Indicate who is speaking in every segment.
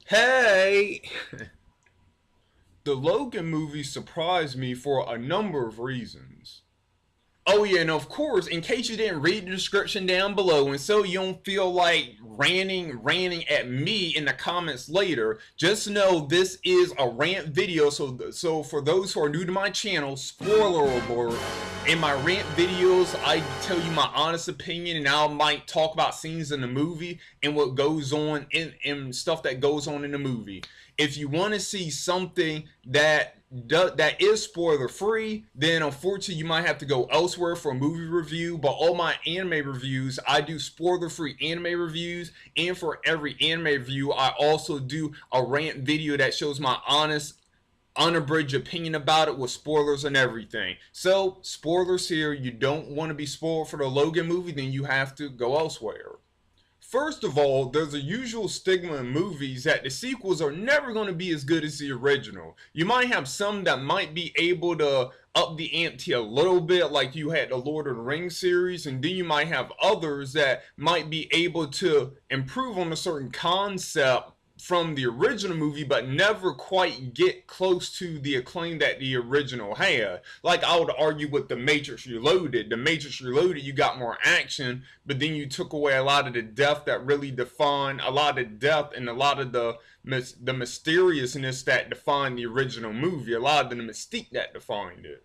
Speaker 1: Hey! The Logan movie surprised me for a number of reasons. Oh yeah, and of course, in case you didn't read the description down below, and so you don't feel like ranting at me in the comments later, just know this is a rant video. So for those who are new to my channel, spoiler alert. In my rant videos, I tell you my honest opinion, and I might talk about scenes in the movie and what goes on and stuff that goes on in the movie. If you want to see something that is spoiler free, then unfortunately you might have to go elsewhere for a movie review. But all my anime reviews, I do spoiler free anime reviews, and for every anime review I also do a rant video that shows my honest, unabridged opinion about it with spoilers and everything. So spoilers here. You don't want to be spoiled for the Logan movie, then you have to go elsewhere. First of all, there's a usual stigma in movies that the sequels are never going to be as good as the original. You might have some that might be able to up the ante a little bit, like you had the Lord of the Rings series, and then you might have others that might be able to improve on a certain concept from the original movie but never quite get close to the acclaim that the original had. Like I would argue with The Matrix Reloaded. The Matrix Reloaded, you got more action, but then you took away a lot of the depth that really defined, a lot of depth and a lot of the mysteriousness that defined the original movie, a lot of the mystique that defined it.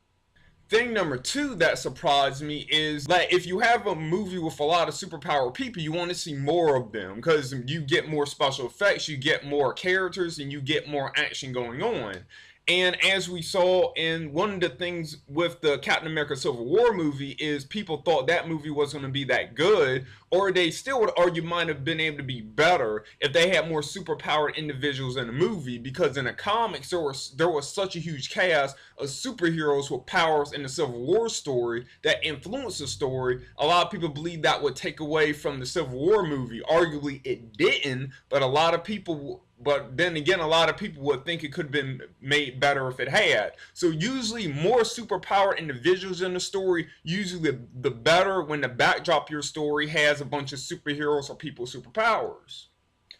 Speaker 1: Thing number two that surprised me is that if you have a movie with a lot of superpowered people, you want to see more of them because you get more special effects, you get more characters, and you get more action going on. And as we saw in one of the things with the Captain America Civil War movie is people thought that movie wasn't going to be that good, or they still would argue might have been able to be better if they had more superpowered individuals in the movie, because in the comics there was such a huge cast of superheroes with powers in the Civil War story that influenced the story. A lot of people believe that would take away from the Civil War movie. Arguably it didn't, but a lot of people then again, a lot of people would think it could have been made better if it had. So usually more superpowered individuals in the story, usually the better when the backdrop of your story has a bunch of superheroes or people with superpowers.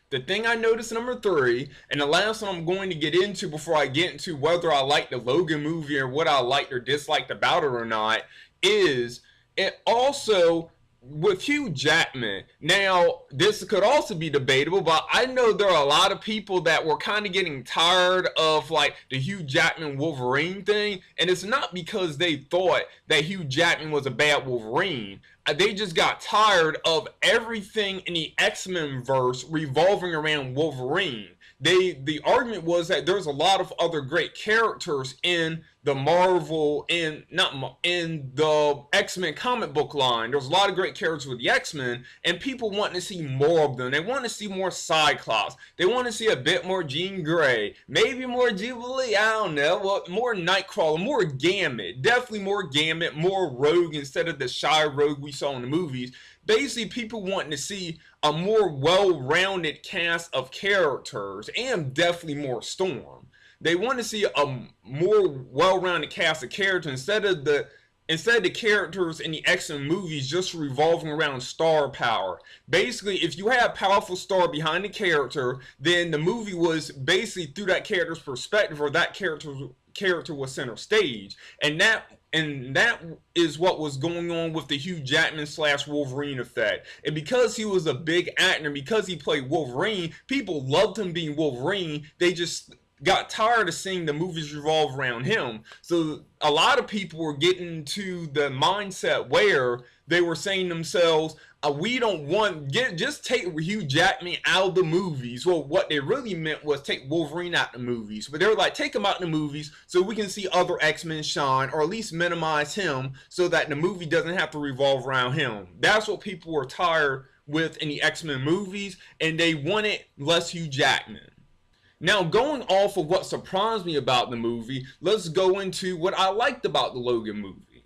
Speaker 1: The thing I noticed, number three, and the last one I'm going to get into before I get into whether I like the Logan movie or what I liked or disliked about it or not, is it also with Hugh Jackman. Now, this could also be debatable, but I know there are a lot of people that were kind of getting tired of like the Hugh Jackman Wolverine thing, and it's not because they thought that Hugh Jackman was a bad Wolverine. They just got tired of everything in the X-Men verse revolving around Wolverine. The argument was that there's a lot of other great characters in the Marvel in the X-Men comic book line. There's a lot of great characters with the X-Men, and people want to see more of them. They want to see more Cyclops. They want to see a bit more Jean Grey, maybe more Jubilee. I don't know, more Nightcrawler, more Gambit. Definitely more Gambit, more Rogue instead of the shy Rogue we saw in the movies. Basically, people wanting to see a more well-rounded cast of characters, and definitely more Storm. They want to see a more well-rounded cast of characters instead of the characters in the X-Men movies just revolving around star power. Basically, if you had a powerful star behind the character, then the movie was basically through that character's perspective, or that character was center stage, and that is what was going on with the Hugh Jackman / Wolverine effect. And because he was a big actor, because he played Wolverine, people loved him being Wolverine. They just got tired of seeing the movies revolve around him. So a lot of people were getting to the mindset where they were saying to themselves, we don't want, just take Hugh Jackman out of the movies. Well, what they really meant was take Wolverine out of the movies. But they were like, take him out of the movies so we can see other X-Men shine, or at least minimize him so that the movie doesn't have to revolve around him. That's what people were tired with in the X-Men movies, and they wanted less Hugh Jackman. Now, going off of what surprised me about the movie, let's go into what I liked about the Logan movie.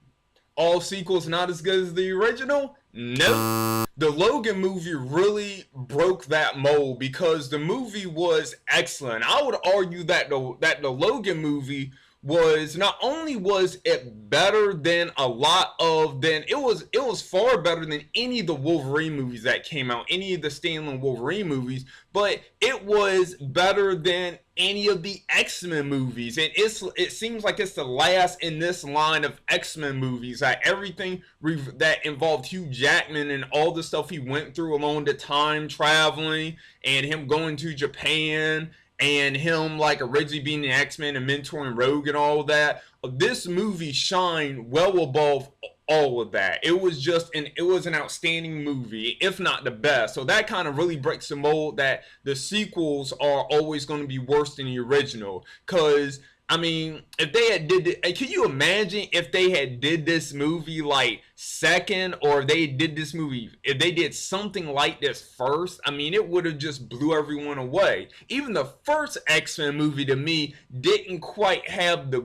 Speaker 1: All sequels not as good as the original? Nope. The Logan movie really broke that mold because the movie was excellent. I would argue that the Logan movie was not only was it better than a lot of then it was far better than any of the Wolverine movies that came out, any of the Stanley Wolverine movies, but it was better than any of the X-Men movies, and it seems like it's the last in this line of X-Men movies. Like everything that involved Hugh Jackman and all the stuff he went through along the time traveling and him going to Japan and him like originally being an X-Men and mentoring Rogue and all of that. This movie shined well above all of that. It was an outstanding movie, if not the best. So that kind of really breaks the mold that the sequels are always going to be worse than the original. Cause I mean, if they had did it, can you imagine if they had did this movie like second, or if they did this movie, if they did something like this first? I mean, it would have just blew everyone away. Even the first X-Men movie to me didn't quite have the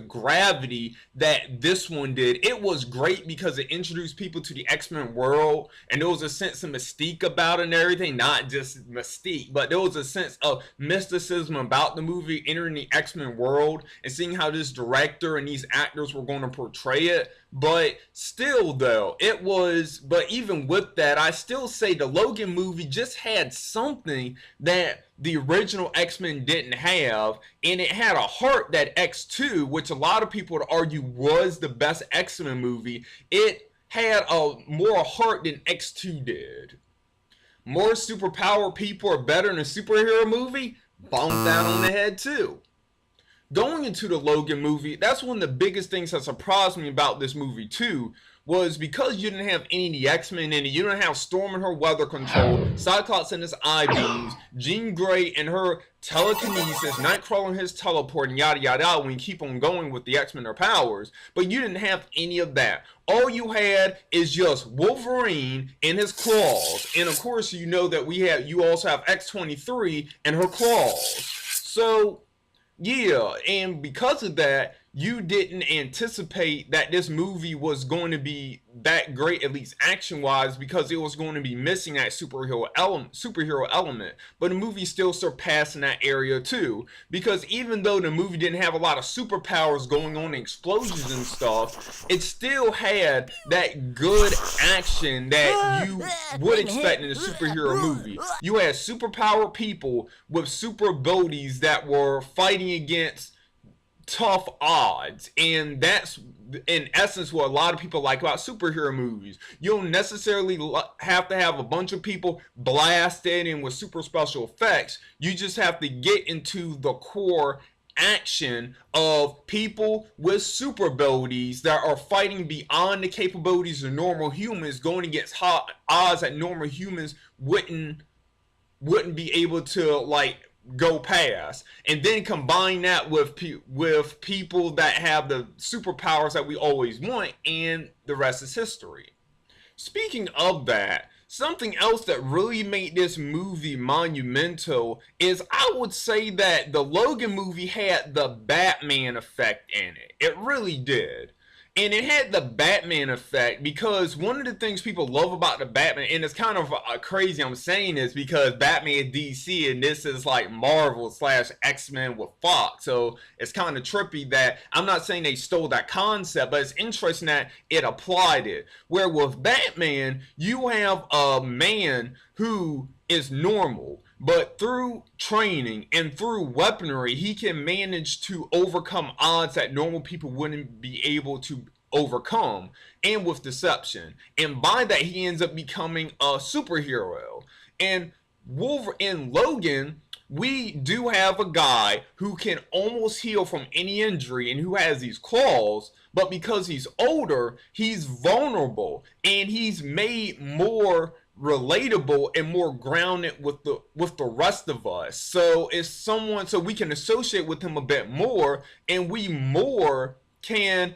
Speaker 1: gravity that this one did. It was great because it introduced people to the X-Men world, and there was a sense of mystique about it and everything. Not just mystique, but there was a sense of mysticism about the movie entering the X-Men world and seeing how this director and these actors were going to portray it. But still though, but even with that, I still say the Logan movie just had something that the original X-Men didn't have, and it had a heart that X2, which a lot of people would argue was the best X-Men movie, it had a more heart than X2 did. More superpower people are better than a superhero movie? Bonk that on the head too. Going into the Logan movie, that's one of the biggest things that surprised me about this movie too, was because you didn't have any of the X-Men in it. You didn't have Storm and her weather control, Cyclops and his eye beams, Jean Grey and her telekinesis, Nightcrawler and his teleport, and yada yada yada when you keep on going with the X-Men or powers. But you didn't have any of that. All you had is just Wolverine and his claws. And of course you know that you also have X-23 and her claws. So yeah, and because of that, you didn't anticipate that this movie was going to be that great, at least action-wise, because it was going to be missing that superhero element. But the movie still surpassed in that area too, because even though the movie didn't have a lot of superpowers going on, explosions and stuff, it still had that good action that you would expect in a superhero movie. You had superpower people with super abilities that were fighting against tough odds, and that's in essence what a lot of people like about superhero movies. You don't necessarily have to have a bunch of people blasted and with super special effects. You just have to get into the core action of people with super abilities that are fighting beyond the capabilities of normal humans, going against odds that normal humans wouldn't be able to like go past, and then combine that with people that have the superpowers that we always want, and the rest is history. Speaking of that, something else that really made this movie monumental is, I would say that the Logan movie had the Batman effect in it. It really did. And it had the Batman effect because one of the things people love about the Batman, and it's kind of crazy I'm saying this because Batman is DC and this is like Marvel / X-Men with Fox. So it's kind of trippy that I'm not saying they stole that concept, but it's interesting that it applied it. Where with Batman, you have a man who is normal, but through training and through weaponry, he can manage to overcome odds that normal people wouldn't be able to overcome, and with deception. And by that, he ends up becoming a superhero. And in Logan, we do have a guy who can almost heal from any injury and who has these claws, but because he's older, he's vulnerable, and he's made more relatable and more grounded with the rest of us. So it's so we can associate with him a bit more, and we more can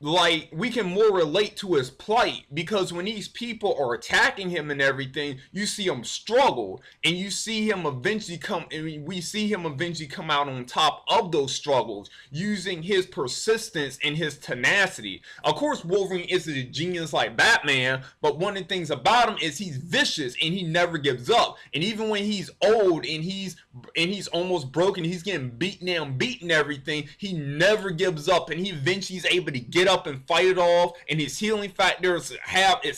Speaker 1: like we can more relate to his plight, because when these people are attacking him and everything, you see him struggle, and you see him eventually come, and we see him eventually come out on top of those struggles using his persistence and his tenacity. Of course, Wolverine isn't a genius like Batman, but one of the things about him is he's vicious and he never gives up. And even when he's old and he's almost broken, he's getting beaten down, beaten everything, he never gives up, and he eventually is able to get up and fight it off, and his healing factor is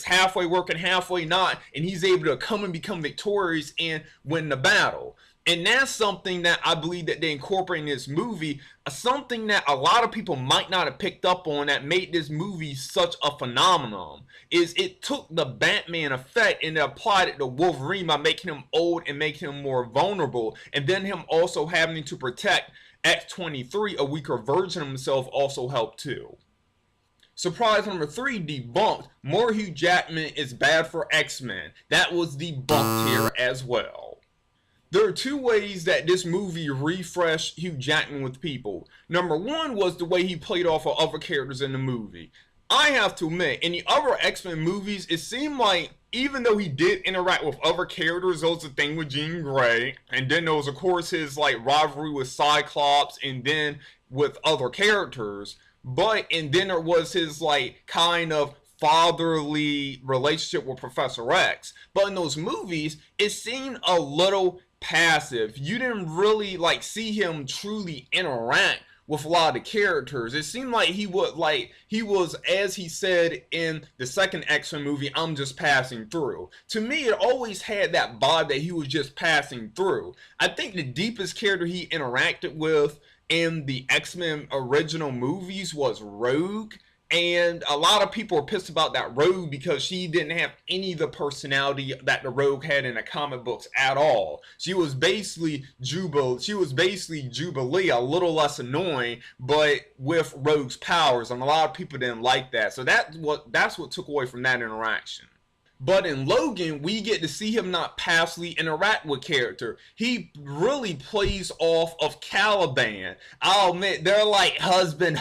Speaker 1: halfway working, halfway not, and he's able to come and become victorious and win the battle. And that's something that I believe that they incorporate in this movie, something that a lot of people might not have picked up on that made this movie such a phenomenon, is it took the Batman effect and applied it to Wolverine by making him old and making him more vulnerable, and then him also having to protect X-23, a weaker version of himself, also helped too. Surprise number 3 debunked. More Hugh Jackman is bad for X-Men. That was debunked here as well. There are 2 ways that this movie refreshed Hugh Jackman with people. Number 1 was the way he played off of other characters in the movie. I have to admit, in the other X-Men movies, it seemed like even though he did interact with other characters, there was the thing with Jean Grey, and then there was of course his like rivalry with Cyclops, and then with other characters, and then there was his like kind of fatherly relationship with Professor X. But in those movies, it seemed a little passive. You didn't really like see him truly interact with a lot of the characters. It seemed like he was, as he said in the second X-Men movie, I'm just passing through. To me, it always had that vibe that he was just passing through. I think the deepest character he interacted with in the X-Men original movies was Rogue. And a lot of people are pissed about that Rogue because she didn't have any of the personality that the Rogue had in the comic books at all. She was basically Jubilee, a little less annoying, but with Rogue's powers, and a lot of people didn't like that. So that's what took away from that interaction. But in Logan, we get to see him not passively interact with character. He really plays off of Caliban. I'll admit, their like husband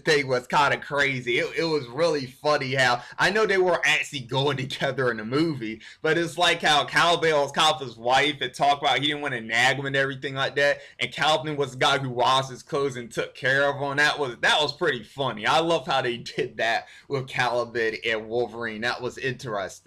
Speaker 1: thing was kind of crazy. It was really funny how, I know they were actually going together in the movie, but it's like how Caliban was Caliban's wife and talked about he didn't want to nag him and everything like that, and Caliban was the guy who washed his clothes and took care of him. That was pretty funny. I love how they did that with Caliban and Wolverine. That was interesting.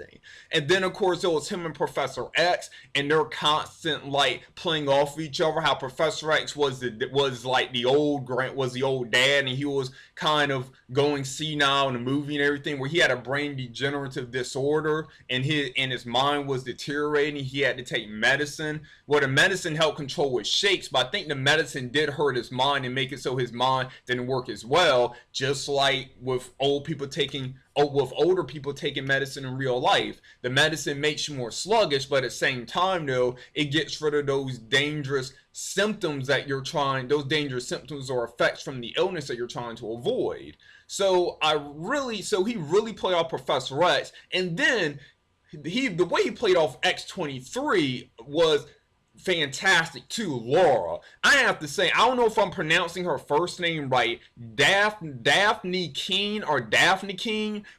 Speaker 1: And then of course it was him and Professor X, and they're constant like playing off of each other. How Professor X was the old dad, and he was kind of going senile in the movie and everything, where he had a brain degenerative disorder and his mind was deteriorating. He had to take medicine. Well, the medicine helped control his shakes, but I think the medicine did hurt his mind and make it so his mind didn't work as well, just like with older people taking medicine in real life. The medicine makes you more sluggish, but at the same time though, it gets rid of those dangerous symptoms or effects from the illness that you're trying to avoid. So he really played off Professor X, and then the way he played off X-23 was fantastic too. Laura, I have to say, I don't know if I'm pronouncing her first name right, Daphne King,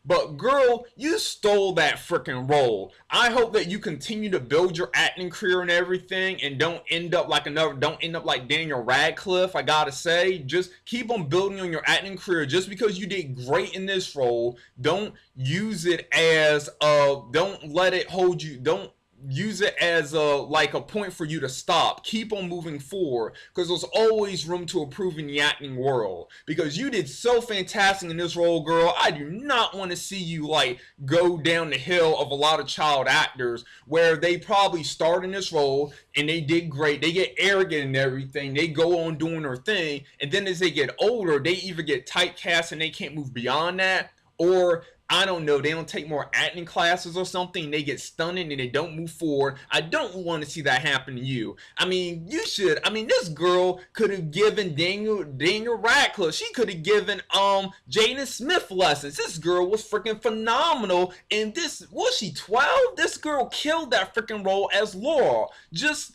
Speaker 1: but girl, you stole that freaking role. I hope that you continue to build your acting career and everything, and don't end up like Daniel Radcliffe. I gotta say, just keep on building on your acting career. Just because you did great in this role, don't use it as don't let it hold you. Don't use it as a point for you to stop. Keep on moving forward, because there's always room to improve in the acting world, because you did so fantastic in this role, girl. I do not want to see you like go down the hill of a lot of child actors where they probably start in this role and they did great, they get arrogant and everything, they go on doing their thing, and then as they get older, they either get typecast and they can't move beyond that, or I don't know, they don't take more acting classes or something, they get stunned and they don't move forward. I don't want to see that happen to you. I mean, this girl could have given Daniel Radcliffe, she could have given Jaden Smith lessons. This girl was freaking phenomenal. And was she 12? This girl killed that freaking role as Laura. Just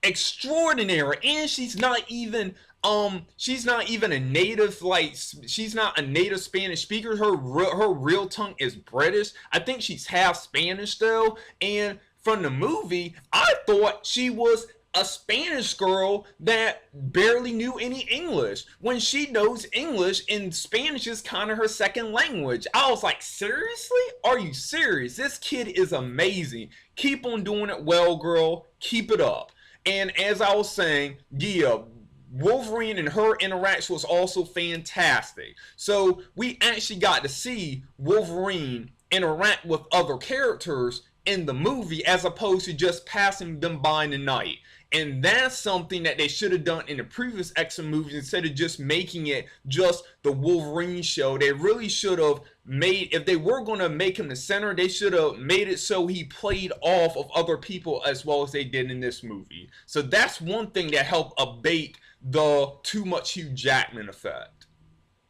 Speaker 1: extraordinary. And she's not even she's not even a native, like, she's not a native Spanish speaker. Her real tongue is British. I think she's half Spanish though. And from the movie, I thought she was a Spanish girl that barely knew any English, when she knows English and Spanish is kind of her second language. I was like, seriously? Are you serious? This kid is amazing. Keep on doing it well, girl. Keep it up. And as I was saying, yeah, Wolverine and her interaction was also fantastic. So we actually got to see Wolverine interact with other characters in the movie as opposed to just passing them by in the night. And that's something that they should have done in the previous X-Men movies. Instead of just making it just the Wolverine show, they really should have made, if they were going to make him the center, they should have made it so he played off of other people as well as they did in this movie. So that's one thing that helped abate the too much Hugh Jackman effect.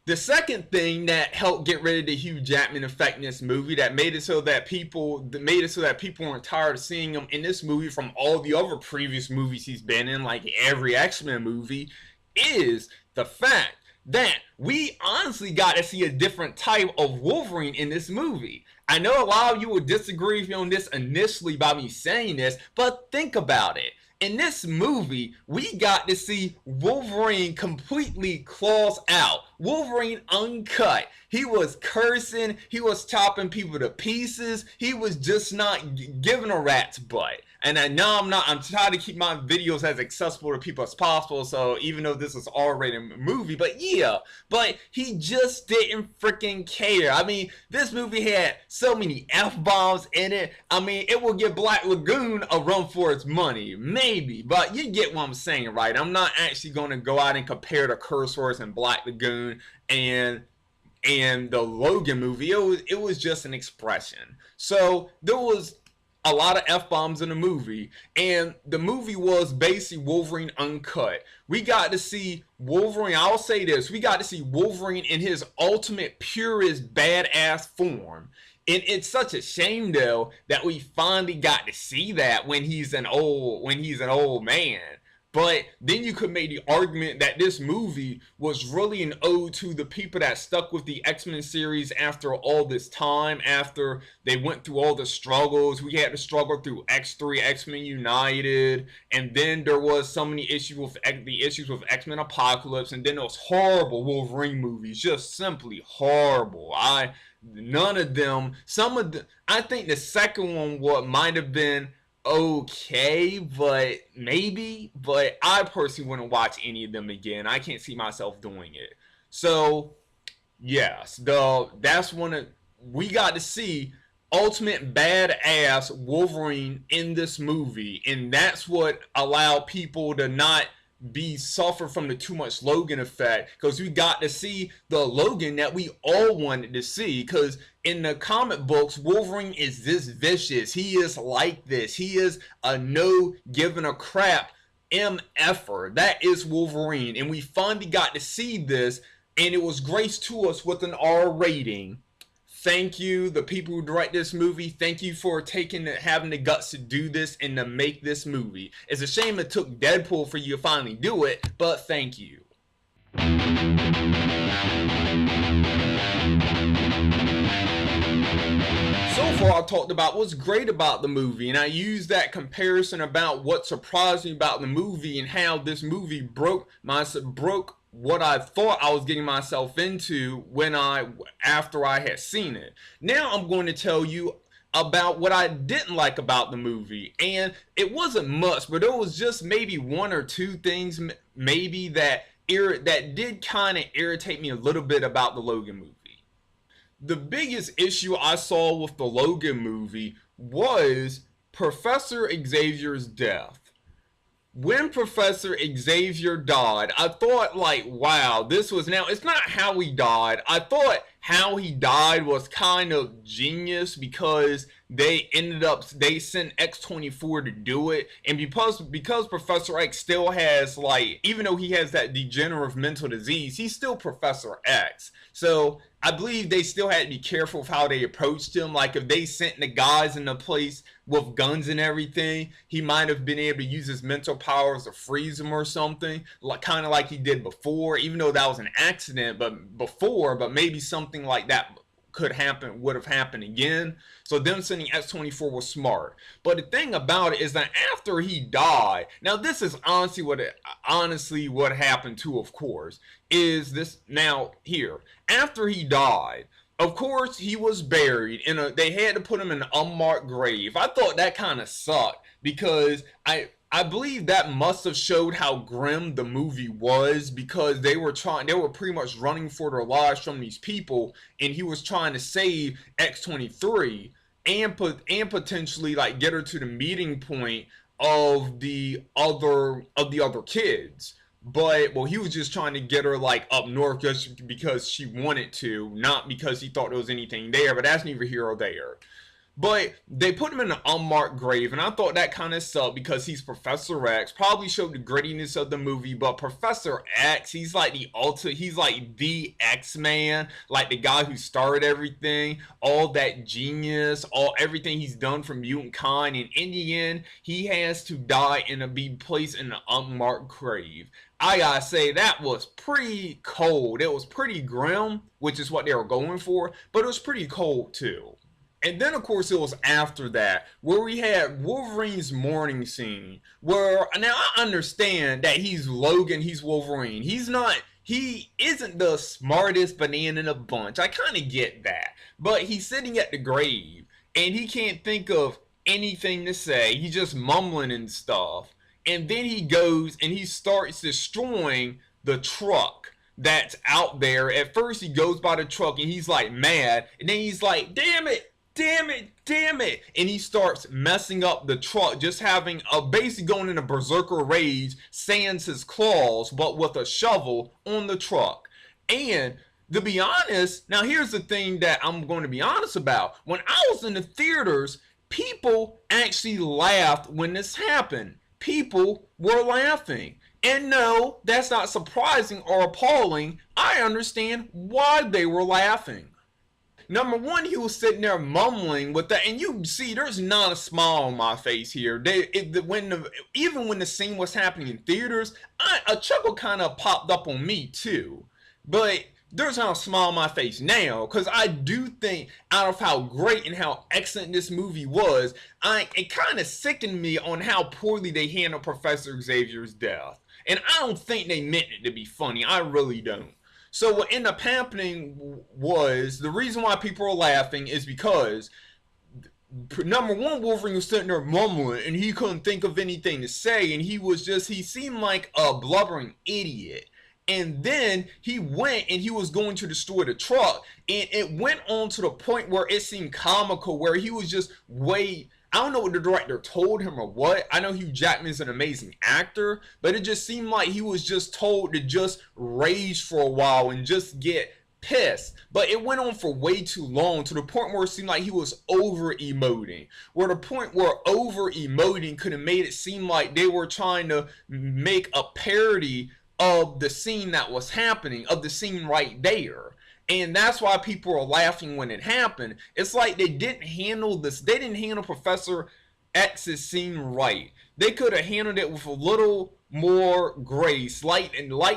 Speaker 1: The second thing that helped get rid of the Hugh Jackman effect in this movie, that made it so that people weren't tired of seeing him in this movie from all the other previous movies he's been in, like every X-Men movie, is the fact that we honestly got to see a different type of Wolverine in this movie. I know a lot of you would disagree with me on this initially by me saying this, but think about it. In this movie, we got to see Wolverine completely claws out. Wolverine uncut. He was cursing. He was chopping people to pieces. He was just not giving a rat's butt. And I know I'm trying to keep my videos as accessible to people as possible. So even though this is already a movie, but yeah, but he just didn't freaking care. I mean, this movie had so many F-bombs in it. I mean, it will give Black Lagoon a run for its money. Maybe, but you get what I'm saying, right? I'm not actually going to go out and compare the curse words in Black Lagoon and the Logan movie. It was just an expression. So there was a lot of F-bombs in the movie, and the movie was basically Wolverine uncut. We got to see Wolverine, I'll say this, we got to see Wolverine in his ultimate purest badass form. And it's such a shame though that we finally got to see that when he's an old man. But then you could make the argument that this movie was really an ode to the people that stuck with the X-Men series after all this time, after they went through all the struggles. We had to struggle through X3, X-Men United, and then there was so many issues with X-Men Apocalypse, and then those horrible Wolverine movies, just simply horrible. None of them, I think the second one might have been okay, but I personally wouldn't watch any of them again. I can't see myself doing it. So yes, we got to see ultimate badass Wolverine in this movie, and that's what allowed people to not suffer from the too much Logan effect, because we got to see the Logan that we all wanted to see. Because in the comic books, Wolverine is this vicious, he is like this, he is a no giving a crap MFer. That is Wolverine, and we finally got to see this, and it was graced to us with an R rating. Thank you, the people who direct this movie. Thank you for having the guts to do this and to make this movie. It's a shame it took Deadpool for you to finally do it, but thank you. So far, I've talked about what's great about the movie, and I used that comparison about what surprised me about the movie and how this movie broke what I thought I was getting myself into after I had seen it. Now I'm going to tell you about what I didn't like about the movie, and it wasn't much, but there was just maybe one or two things maybe that did kind of irritate me a little bit about the Logan movie. The biggest issue I saw with the Logan movie was Professor Xavier's death. When Professor Xavier died, I thought, like, wow, it's not how he died. I thought how he died was kind of genius, because they sent X-24 to do it, and because Professor X still has, like, even though he has that degenerative mental disease, he's still Professor X. So I believe they still had to be careful of how they approached him. Like if they sent the guys in the place with guns and everything, he might have been able to use his mental powers to freeze them or something, like kind of like he did before. Even though that was an accident, but maybe something like that would have happened again. So them sending X-24 was smart. But the thing about it is that after he died, now this is honestly what happened too, of course, is this now here. After he died, of course he was buried in they had to put him in an unmarked grave. I thought that kind of sucked because I believe that must have showed how grim the movie was, because they were pretty much running for their lives from these people, and he was trying to save X-23 and potentially like get her to the meeting point of the other kids. But well, he was just trying to get her like up north just because she wanted to, not because he thought there was anything there. But that's neither here or there. But they put him in an unmarked grave, and I thought that kind of sucked because he's Professor X. Probably showed the grittiness of the movie, but Professor X, he's like he's like the X-Man, like the guy who started everything, all that genius, everything he's done for mutant kind, and in the end, he has to die and be placed in an unmarked grave. I gotta say, that was pretty cold. It was pretty grim, which is what they were going for, but it was pretty cold too. And then, of course, it was after that where we had Wolverine's mourning scene. Where now I understand that he's Logan, he's Wolverine. He isn't the smartest banana in a bunch. I kind of get that. But he's sitting at the grave and he can't think of anything to say. He's just mumbling and stuff. And then he goes and he starts destroying the truck that's out there. At first, he goes by the truck and he's like mad. And then he's like, damn it. Damn it, damn it. And he starts messing up the truck, just having basically going in a berserker rage, sands his claws, but with a shovel on the truck. And to be honest, now here's the thing that I'm going to be honest about. When I was in the theaters, people actually laughed when this happened. People were laughing. And no, that's not surprising or appalling. I understand why they were laughing. Number one, he was sitting there mumbling with that, and you see, there's not a smile on my face here. Even when the scene was happening in theaters, a chuckle kind of popped up on me too. But there's not a smile on my face now, because I do think, out of how great and how excellent this movie was, it kind of sickened me on how poorly they handled Professor Xavier's death. And I don't think they meant it to be funny. I really don't. So what ended up happening was, the reason why people are laughing is because, number one, Wolverine was sitting there mumbling and he couldn't think of anything to say, and he seemed like a blubbering idiot. And then he went and he was going to destroy the truck, and it went on to the point where it seemed comical, where he was just I don't know what the director told him or what. I know Hugh Jackman's an amazing actor, but it just seemed like he was just told to just rage for a while and just get pissed. But it went on for way too long, to the point where it seemed like he was over emoting. Where the point where over emoting could have made it seem like they were trying to make a parody of the scene that was happening, of the scene right there. And that's why people are laughing when it happened. It's like they didn't handle Professor X's scene right. They could have handled it with a little more grace, like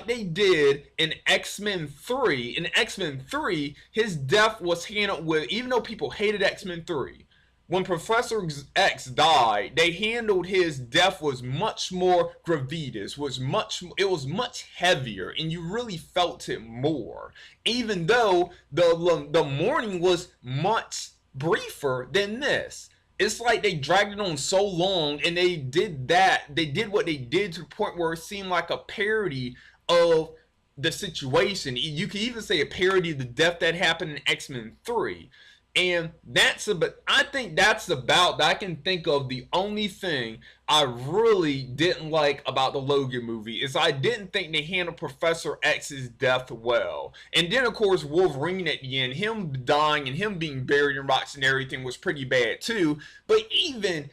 Speaker 1: they did in X-Men 3. In X-Men 3, his death was handled with, even though people hated X-Men 3, when Professor X died, they handled his death was much more gravitas, it was much heavier, and you really felt it more. Even though the mourning was much briefer than this. It's like they dragged it on so long, and they did what they did to the point where it seemed like a parody of the situation. You could even say a parody of the death that happened in X-Men 3. And I think that's about, I can think of the only thing I really didn't like about the Logan movie, is I didn't think they handled Professor X's death well. And then, of course, Wolverine at the end, him dying and him being buried in rocks and everything was pretty bad too. But even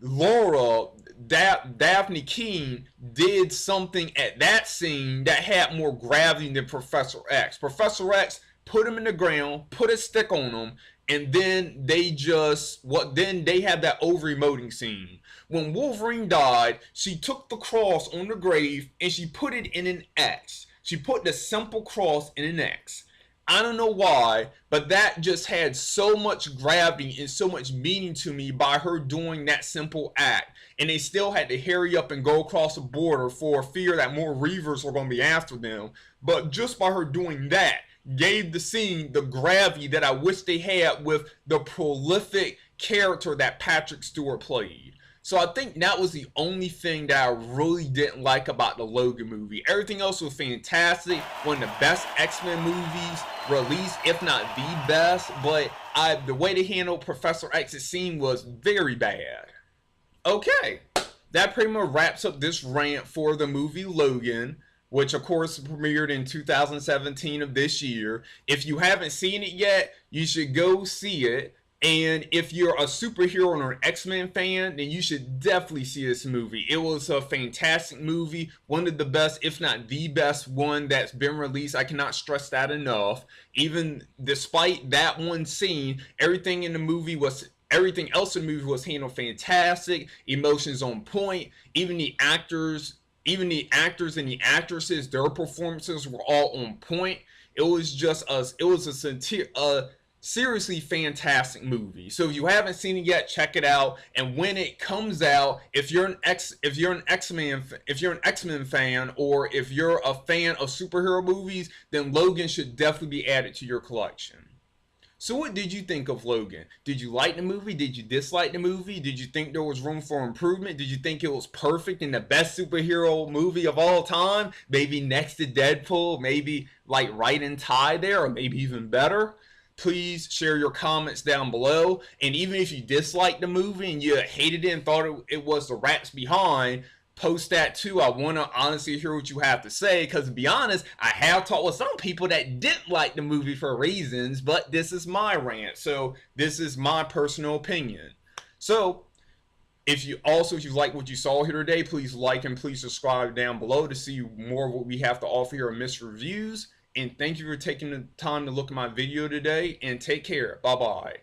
Speaker 1: Laura, Daphne Keene did something at that scene that had more gravity than Professor X. Professor X put him in the ground, put a stick on him, and then then they had that over emoting scene. When Wolverine died, she took the cross on the grave and she put it in an X. She put the simple cross in an X. I don't know why, but that just had so much gravity and so much meaning to me by her doing that simple act. And they still had to hurry up and go across the border for fear that more Reavers were going to be after them. But just by her doing that, gave the scene the gravity that I wish they had with the prolific character that Patrick Stewart played. So I think that was the only thing that I really didn't like about the Logan movie. Everything else was fantastic. One of the best X-Men movies released, if not the best. But the way they handled Professor X's scene was very bad. Okay, that pretty much wraps up this rant for the movie Logan, which of course premiered in 2017 of this year. If you haven't seen it yet, you should go see it. And if you're a superhero or an X-Men fan, then you should definitely see this movie. It was a fantastic movie, one of the best, if not the best one that's been released. I cannot stress that enough. Even despite that one scene, everything else in the movie was handled fantastic, emotions on point. Even the actors and the actresses, their performances were all on point. It was a seriously fantastic movie. So if you haven't seen it yet, check it out. And when it comes out, if you're an X-Men fan, or if you're a fan of superhero movies, then Logan should definitely be added to your collection. So what did you think of Logan? Did you like the movie? Did you dislike the movie? Did you think there was room for improvement? Did you think it was perfect and the best superhero movie of all time? Maybe next to Deadpool, maybe like right in tie there, or maybe even better? Please share your comments down below. And even if you disliked the movie and you hated it and thought it was the rats behind, post that too. I want to honestly hear what you have to say, because to be honest, I have talked with some people that didn't like the movie for reasons, but this is my rant, so this is my personal opinion. So if you like what you saw here today, please like and please subscribe down below to see more of what we have to offer here in Mr. Reviews. And thank you for taking the time to look at my video today, and take care. Bye bye.